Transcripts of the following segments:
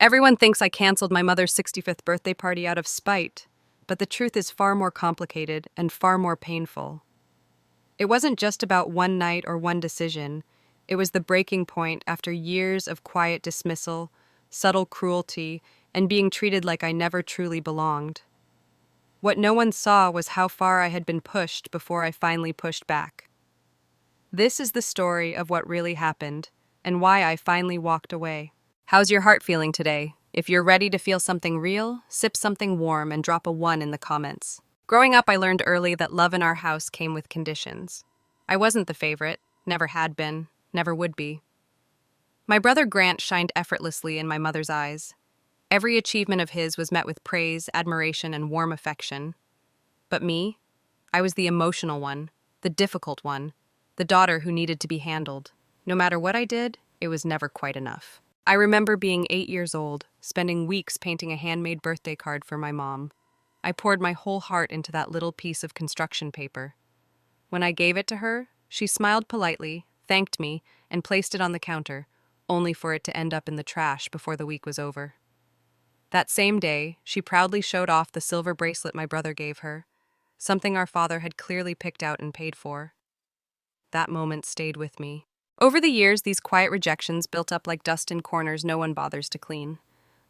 Everyone thinks I canceled my mother's 65th birthday party out of spite, but the truth is far more complicated and far more painful. It wasn't just about one night or one decision. It was the breaking point after years of quiet dismissal, subtle cruelty, and being treated like I never truly belonged. What no one saw was how far I had been pushed before I finally pushed back. This is the story of what really happened and why I finally walked away. How's your heart feeling today? If you're ready to feel something real, sip something warm and drop a 1 in the comments. Growing up, I learned early that love in our house came with conditions. I wasn't the favorite, never had been, never would be. My brother Grant shined effortlessly in my mother's eyes. Every achievement of his was met with praise, admiration, and warm affection. But me? I was the emotional one, the difficult one, the daughter who needed to be handled. No matter what I did, it was never quite enough. I remember being 8 years old, spending weeks painting a handmade birthday card for my mom. I poured my whole heart into that little piece of construction paper. When I gave it to her, she smiled politely, thanked me, and placed it on the counter, only for it to end up in the trash before the week was over. That same day, she proudly showed off the silver bracelet my brother gave her, something our father had clearly picked out and paid for. That moment stayed with me. Over the years, these quiet rejections built up like dust in corners no one bothers to clean.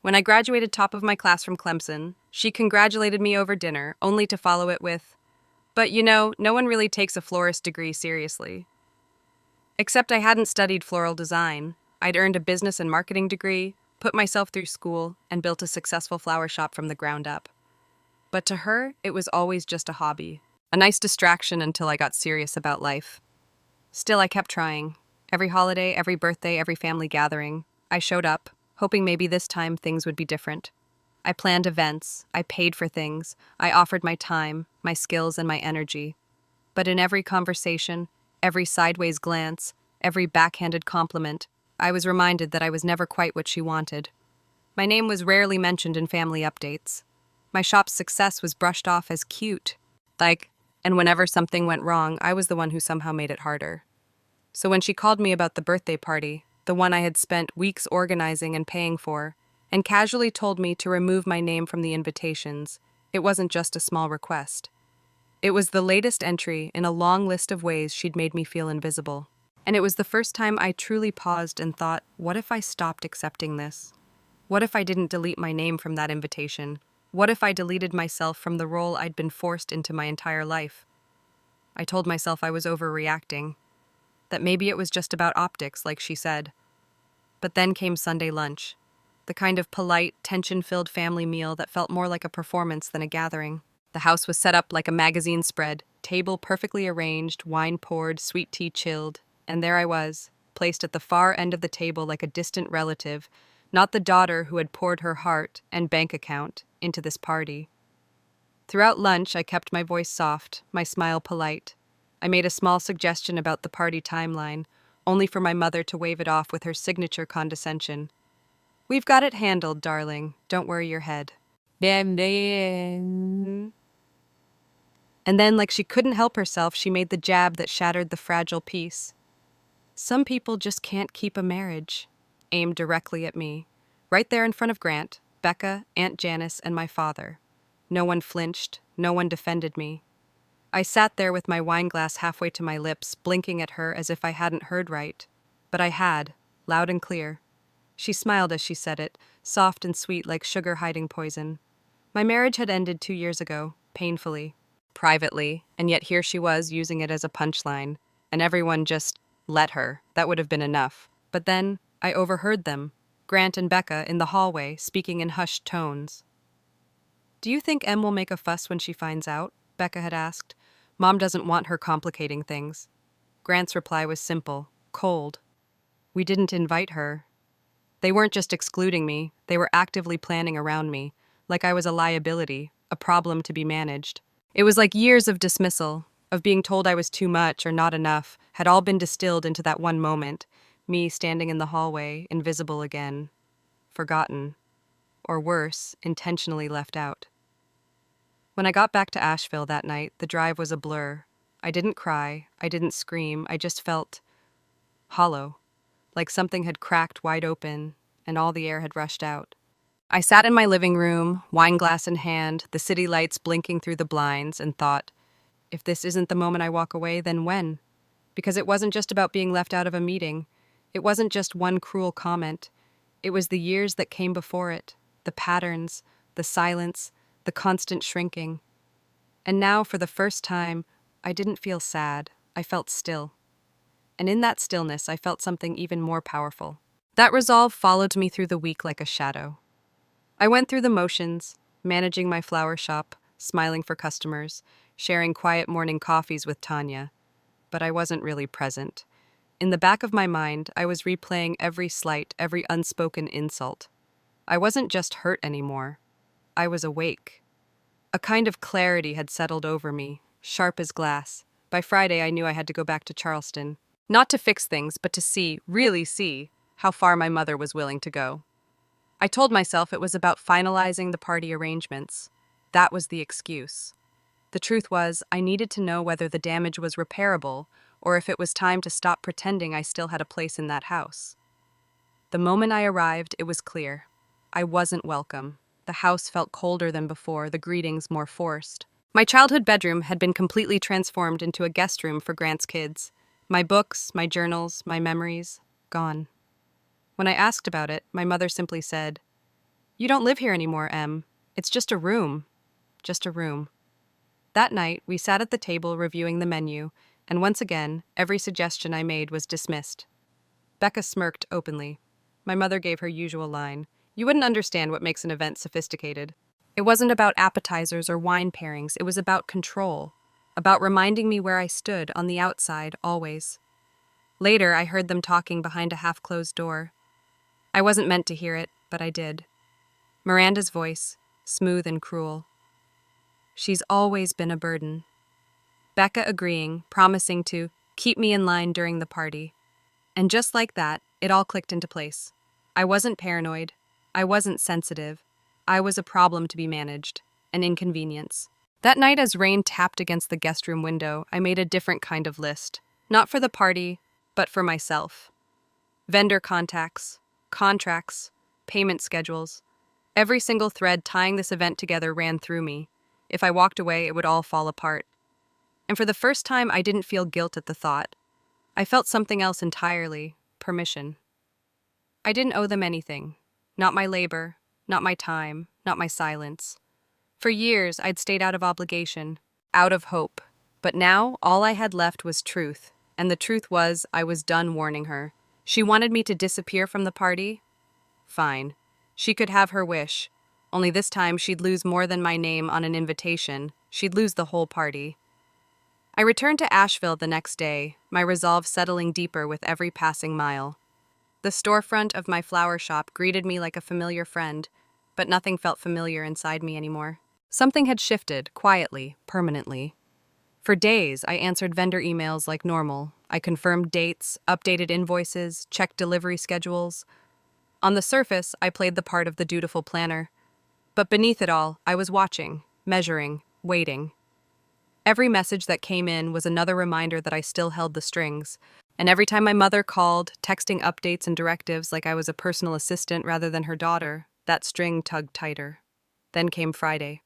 When I graduated top of my class from Clemson, she congratulated me over dinner, only to follow it with, "But no one really takes a florist degree seriously." Except I hadn't studied floral design. I'd earned a business and marketing degree, put myself through school, and built a successful flower shop from the ground up. But to her, it was always just a hobby, a nice distraction until I got serious about life. Still, I kept trying. Every holiday, every birthday, every family gathering, I showed up, hoping maybe this time things would be different. I planned events, I paid for things, I offered my time, my skills, and my energy. But in every conversation, every sideways glance, every backhanded compliment, I was reminded that I was never quite what she wanted. My name was rarely mentioned in family updates. My shop's success was brushed off as cute. And whenever something went wrong, I was the one who somehow made it harder. So when she called me about the birthday party, the one I had spent weeks organizing and paying for, and casually told me to remove my name from the invitations, it wasn't just a small request. It was the latest entry in a long list of ways she'd made me feel invisible. And it was the first time I truly paused and thought, what if I stopped accepting this? What if I didn't delete my name from that invitation? What if I deleted myself from the role I'd been forced into my entire life? I told myself I was overreacting, that maybe it was just about optics, like she said. But then came Sunday lunch, the kind of polite, tension-filled family meal that felt more like a performance than a gathering. The house was set up like a magazine spread, table perfectly arranged, wine poured, sweet tea chilled, and there I was, placed at the far end of the table like a distant relative, not the daughter who had poured her heart and bank account into this party. Throughout lunch, I kept my voice soft, my smile polite. I made a small suggestion about the party timeline, only for my mother to wave it off with her signature condescension. "We've got it handled, darling. Don't worry your head." And then, like she couldn't help herself, she made the jab that shattered the fragile peace. "Some people just can't keep a marriage," aimed directly at me, right there in front of Grant, Becca, Aunt Janice, and my father. No one flinched, no one defended me. I sat there with my wine glass halfway to my lips, blinking at her as if I hadn't heard right. But I had, loud and clear. She smiled as she said it, soft and sweet like sugar hiding poison. My marriage had ended 2 years ago, painfully, privately, and yet here she was using it as a punchline, and everyone just let her. That would have been enough. But then I overheard them, Grant and Becca, in the hallway, speaking in hushed tones. "Do you think Em will make a fuss when she finds out?" Becca had asked. "Mom doesn't want her complicating things." Grant's reply was simple, cold. "We didn't invite her." They weren't just excluding me, they were actively planning around me, like I was a liability, a problem to be managed. It was like years of dismissal, of being told I was too much or not enough, had all been distilled into that one moment, me standing in the hallway, invisible again, forgotten, or worse, intentionally left out. When I got back to Asheville that night, the drive was a blur. I didn't cry, I didn't scream, I just felt hollow, like something had cracked wide open and all the air had rushed out. I sat in my living room, wine glass in hand, the city lights blinking through the blinds, and thought, if this isn't the moment I walk away, then when? Because it wasn't just about being left out of a meeting. It wasn't just one cruel comment. It was the years that came before it, the patterns, the silence, the constant shrinking. And now, for the first time, I didn't feel sad. I felt still. And in that stillness, I felt something even more powerful. That resolve followed me through the week like a shadow. I went through the motions, managing my flower shop, smiling for customers, sharing quiet morning coffees with Tanya. But I wasn't really present. In the back of my mind, I was replaying every slight, every unspoken insult. I wasn't just hurt anymore. I was awake. A kind of clarity had settled over me, sharp as glass. By Friday, I knew I had to go back to Charleston. Not to fix things, but to see, really see, how far my mother was willing to go. I told myself it was about finalizing the party arrangements. That was the excuse. The truth was, I needed to know whether the damage was repairable or if it was time to stop pretending I still had a place in that house. The moment I arrived, it was clear. I wasn't welcome. The house felt colder than before, the greetings more forced. My childhood bedroom had been completely transformed into a guest room for Grant's kids. My books, my journals, my memories, gone. When I asked about it, my mother simply said, "You don't live here anymore, Em. It's just a room. Just a room." That night, we sat at the table reviewing the menu, and once again, every suggestion I made was dismissed. Becca smirked openly. My mother gave her usual line, "You wouldn't understand what makes an event sophisticated." It wasn't about appetizers or wine pairings, it was about control, about reminding me where I stood, on the outside, always. Later, I heard them talking behind a half-closed door. I wasn't meant to hear it, but I did. Miranda's voice, smooth and cruel. "She's always been a burden." Becca agreeing, promising to keep me in line during the party. And just like that, it all clicked into place. I wasn't paranoid. I wasn't sensitive. I was a problem to be managed, an inconvenience. That night, as rain tapped against the guest room window, I made a different kind of list. Not for the party, but for myself. Vendor contacts, contracts, payment schedules. Every single thread tying this event together ran through me. If I walked away, it would all fall apart. And for the first time, I didn't feel guilt at the thought. I felt something else entirely, permission. I didn't owe them anything. Not my labor, not my time, not my silence. For years, I'd stayed out of obligation, out of hope. But now, all I had left was truth. And the truth was, I was done warning her. She wanted me to disappear from the party? Fine. She could have her wish. Only this time, she'd lose more than my name on an invitation. She'd lose the whole party. I returned to Asheville the next day, my resolve settling deeper with every passing mile. The storefront of my flower shop greeted me like a familiar friend, but nothing felt familiar inside me anymore. Something had shifted, quietly, permanently. For days, I answered vendor emails like normal. I confirmed dates, updated invoices, checked delivery schedules. On the surface, I played the part of the dutiful planner. But beneath it all, I was watching, measuring, waiting. Every message that came in was another reminder that I still held the strings. And every time my mother called, texting updates and directives like I was a personal assistant rather than her daughter, that string tugged tighter. Then came Friday.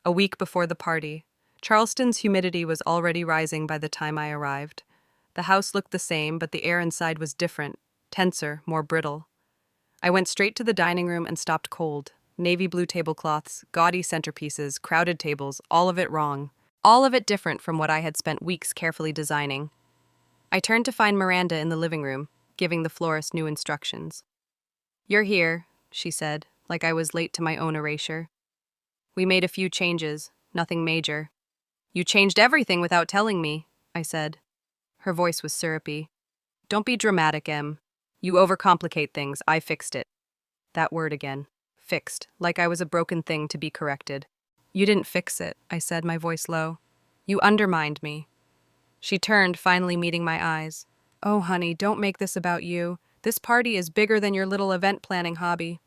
A week before the party. Charleston's humidity was already rising by the time I arrived. The house looked the same, but the air inside was different, tenser, more brittle. I went straight to the dining room and stopped cold. Navy blue tablecloths, gaudy centerpieces, crowded tables, all of it wrong. All of it different from what I had spent weeks carefully designing. I turned to find Miranda in the living room, giving the florist new instructions. "You're here," she said, like I was late to my own erasure. "We made a few changes, nothing major." "You changed everything without telling me," I said. Her voice was syrupy. "Don't be dramatic, Em. You overcomplicate things. I fixed it." That word again. Fixed, like I was a broken thing to be corrected. "You didn't fix it," I said, my voice low. "You undermined me." She turned, finally meeting my eyes. "Oh, honey, don't make this about you. This party is bigger than your little event planning hobby."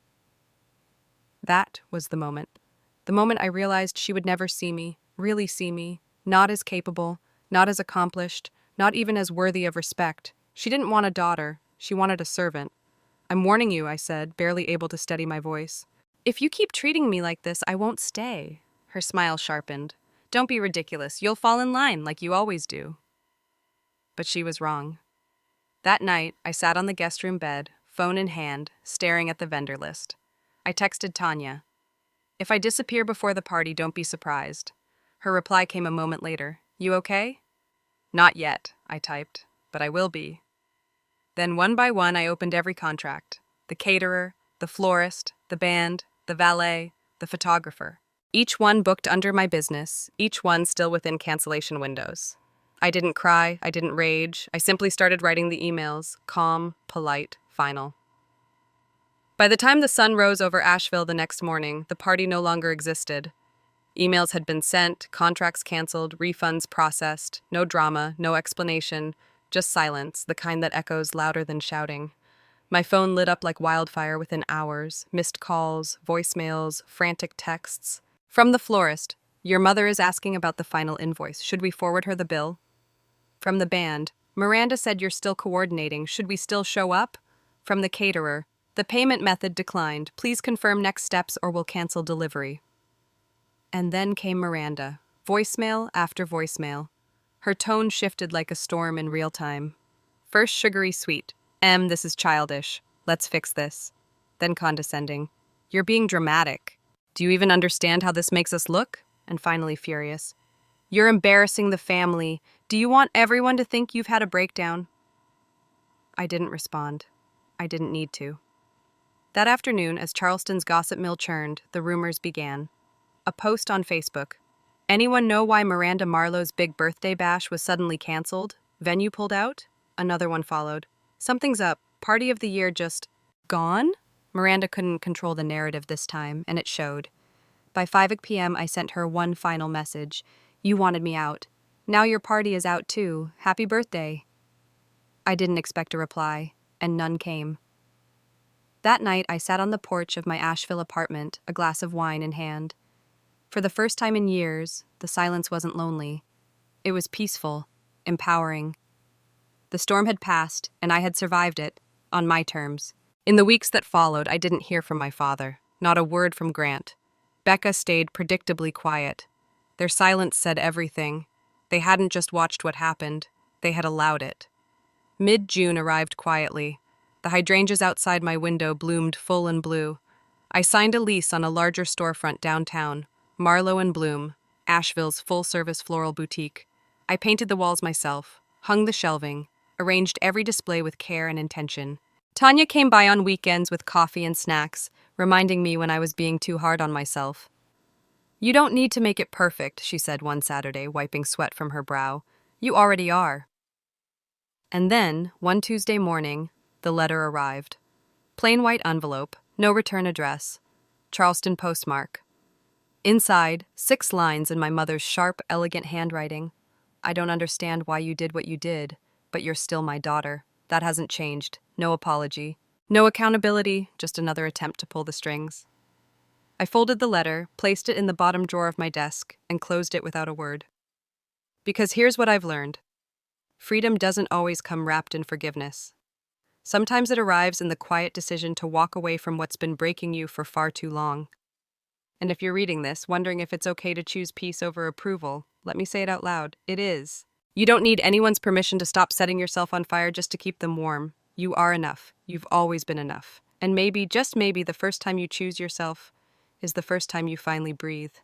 That was the moment. The moment I realized she would never see me, really see me, not as capable, not as accomplished, not even as worthy of respect. She didn't want a daughter. She wanted a servant. "I'm warning you," I said, barely able to steady my voice. If you keep treating me like this, I won't stay. Her smile sharpened. Don't be ridiculous. You'll fall in line like you always do. But she was wrong. That night, I sat on the guest room bed, phone in hand, staring at the vendor list. I texted Tanya. If I disappear before the party, don't be surprised. Her reply came a moment later. You okay? Not yet, I typed, but I will be. Then one by one, I opened every contract. The caterer, the florist, the band, the valet, the photographer. Each one booked under my business, each one still within cancellation windows. I didn't cry, I didn't rage, I simply started writing the emails, calm, polite, final. By the time the sun rose over Asheville the next morning, the party no longer existed. Emails had been sent, contracts canceled, refunds processed, no drama, no explanation, just silence, the kind that echoes louder than shouting. My phone lit up like wildfire within hours, missed calls, voicemails, frantic texts. From the florist, your mother is asking about the final invoice. Should we forward her the bill? From the band, Miranda said you're still coordinating. Should we still show up? From the caterer, the payment method declined. Please confirm next steps or we'll cancel delivery. And then came Miranda, voicemail after voicemail. Her tone shifted like a storm in real time. First sugary sweet. This is childish. Let's fix this. Then condescending. You're being dramatic. Do you even understand how this makes us look? And finally furious. You're embarrassing the family. Do you want everyone to think you've had a breakdown? I didn't respond. I didn't need to. That afternoon, as Charleston's gossip mill churned, the rumors began. A post on Facebook. Anyone know why Miranda Marlowe's big birthday bash was suddenly canceled? Venue pulled out? Another one followed. Something's up. Party of the year just gone? Miranda couldn't control the narrative this time, and it showed. By 5 p.m., I sent her one final message. You wanted me out. Now your party is out too. Happy birthday. I didn't expect a reply, and none came. That night, I sat on the porch of my Asheville apartment, a glass of wine in hand. For the first time in years, the silence wasn't lonely. It was peaceful, empowering. The storm had passed, and I had survived it, on my terms. In the weeks that followed, I didn't hear from my father, not a word from Grant. Becca stayed predictably quiet. Their silence said everything. They hadn't just watched what happened, they had allowed it. Mid-June arrived quietly. The hydrangeas outside my window bloomed full and blue. I signed a lease on a larger storefront downtown, Marlowe and Bloom, Asheville's full-service floral boutique. I painted the walls myself, hung the shelving, arranged every display with care and intention. Tanya came by on weekends with coffee and snacks, reminding me when I was being too hard on myself. You don't need to make it perfect, she said one Saturday, wiping sweat from her brow. You already are. And then, one Tuesday morning, the letter arrived. Plain white envelope, no return address. Charleston postmark. Inside, 6 lines in my mother's sharp, elegant handwriting. I don't understand why you did what you did, but you're still my daughter. That hasn't changed. No apology. No accountability, just another attempt to pull the strings. I folded the letter, placed it in the bottom drawer of my desk, and closed it without a word. Because here's what I've learned. Freedom doesn't always come wrapped in forgiveness. Sometimes it arrives in the quiet decision to walk away from what's been breaking you for far too long. And if you're reading this, wondering if it's okay to choose peace over approval, let me say it out loud. It is. You don't need anyone's permission to stop setting yourself on fire just to keep them warm. You are enough. You've always been enough. And maybe, just maybe, the first time you choose yourself is the first time you finally breathe.